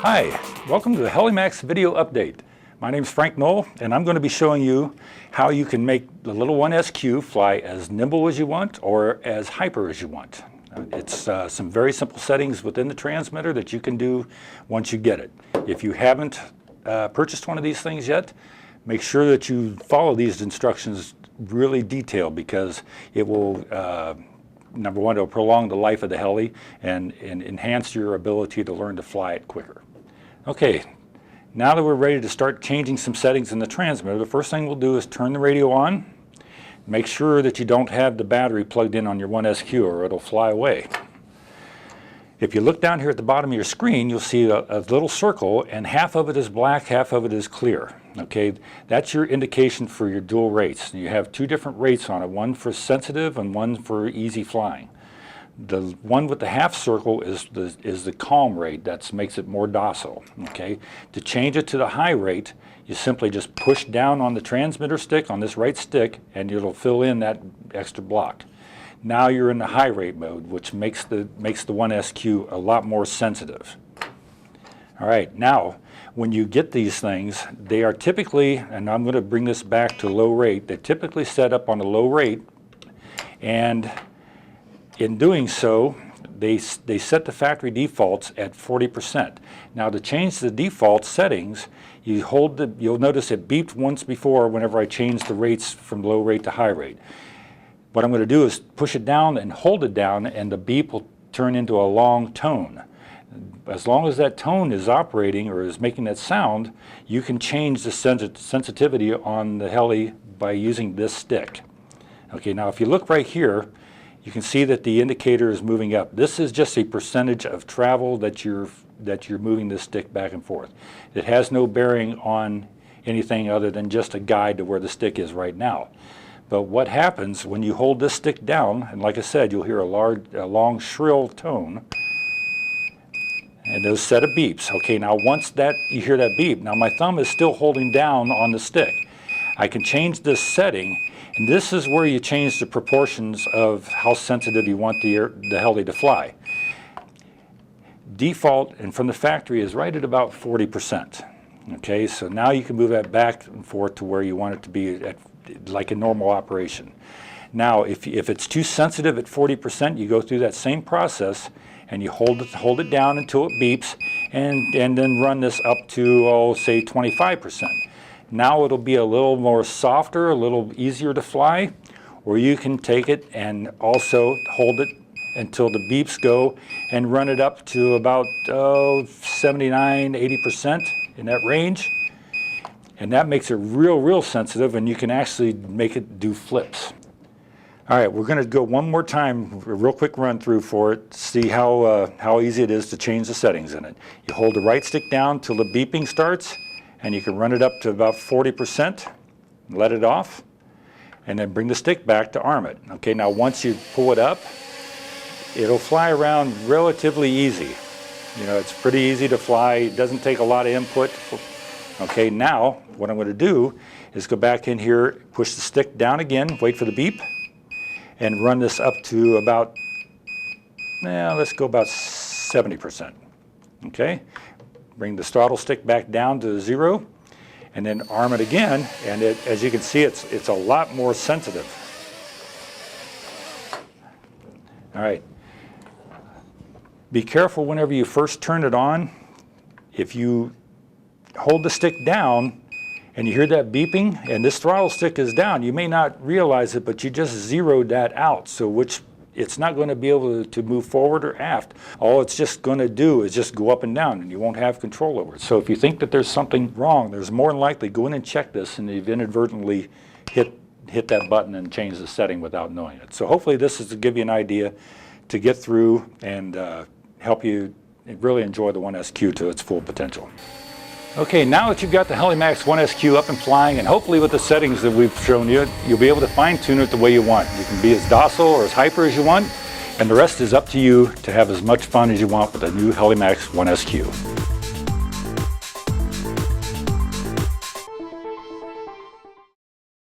Hi, welcome to the Heli-Max video update. My name is Frank Noll, and I'm going to be showing you how you can make the little 1SQ fly as nimble as you want or as hyper as you want. It's some very simple settings within the transmitter that you can do once you get it. If you haven't purchased one of these things yet, make sure that you follow these instructions really detailed, because it will number one, it'll prolong the life of the heli and enhance your ability to learn to fly it quicker. Okay, now that we're ready to start changing some settings in the transmitter, the first thing we'll do is turn the radio on. Make sure that you don't have the battery plugged in on your 1SQ or it'll fly away. If you look down here at the bottom of your screen, you'll see a little circle, and half of it is black, half of it is clear. Okay, that's your indication for your dual rates. You have two different rates on it, one for sensitive and one for easy flying. The one with the half circle is the calm rate. That makes it more docile. Okay, to change it to the high rate, you simply just push down on the transmitter stick, on this right stick, and it'll fill in that extra block. Now you're in the high rate mode, which makes the 1SQ a lot more sensitive. All right, now when you get these things, they are typically, and I'm going to bring this back to low rate, they're typically set up on a low rate, and in doing so, they set the factory defaults at 40%. Now to change the default settings, you'll notice it beeped once before whenever I changed the rates from low rate to high rate. What I'm going to do is push it down and hold it down, and the beep will turn into a long tone. As long as that tone is operating or is making that sound, you can change the sensitivity on the heli by using this stick. Okay, now if you look right here, you can see that the indicator is moving up. This is just a percentage of travel that you're moving this stick back and forth. It has no bearing on anything other than just a guide to where the stick is right now. But what happens when you hold this stick down, and like I said, you'll hear a long shrill tone, and those set of beeps. Okay, now once you hear that beep, now my thumb is still holding down on the stick. I can change this setting, and this is where you change the proportions of how sensitive you want the heli to fly. Default and from the factory is right at about 40%. Okay, so now you can move that back and forth to where you want it to be at, like a normal operation. Now if it's too sensitive at 40%, you go through that same process and you hold it down until it beeps, and then run this up to, say 25%. Now it'll be a little more softer, a little easier to fly, or you can take it and also hold it until the beeps go and run it up to about 79, 80% in that range. And that makes it real sensitive, and you can actually make it do flips. All right, we're going to go one more time, a real quick run through for it, to see how easy it is to change the settings in it. You hold the right stick down till the beeping starts, and you can run it up to about 40%, let it off, and then bring the stick back to arm it. Okay, now once you pull it up, it'll fly around relatively easy. You know, it's pretty easy to fly. It doesn't take a lot of input. Okay, now what I'm going to do is go back in here, push the stick down again, wait for the beep, and run this up to about, let's go about 70%. Okay, bring the throttle stick back down to 0, and then arm it again, and as you can see, it's a lot more sensitive. All right, be careful whenever you first turn it on. If you hold the stick down and you hear that beeping and this throttle stick is down, you may not realize it, but you just zeroed that out, so it's not going to be able to move forward or aft. All it's just going to do is just go up and down, and you won't have control over it. So if you think that there's something wrong, there's more than likely go in and check this, and you've inadvertently hit that button and change the setting without knowing it. So hopefully this is to give you an idea to get through and help you really enjoy the 1SQ to its full potential. Okay, now that you've got the Heli-Max 1SQ up and flying, and hopefully with the settings that we've shown you, you'll be able to fine-tune it the way you want. You can be as docile or as hyper as you want, and the rest is up to you to have as much fun as you want with the new Heli-Max 1SQ.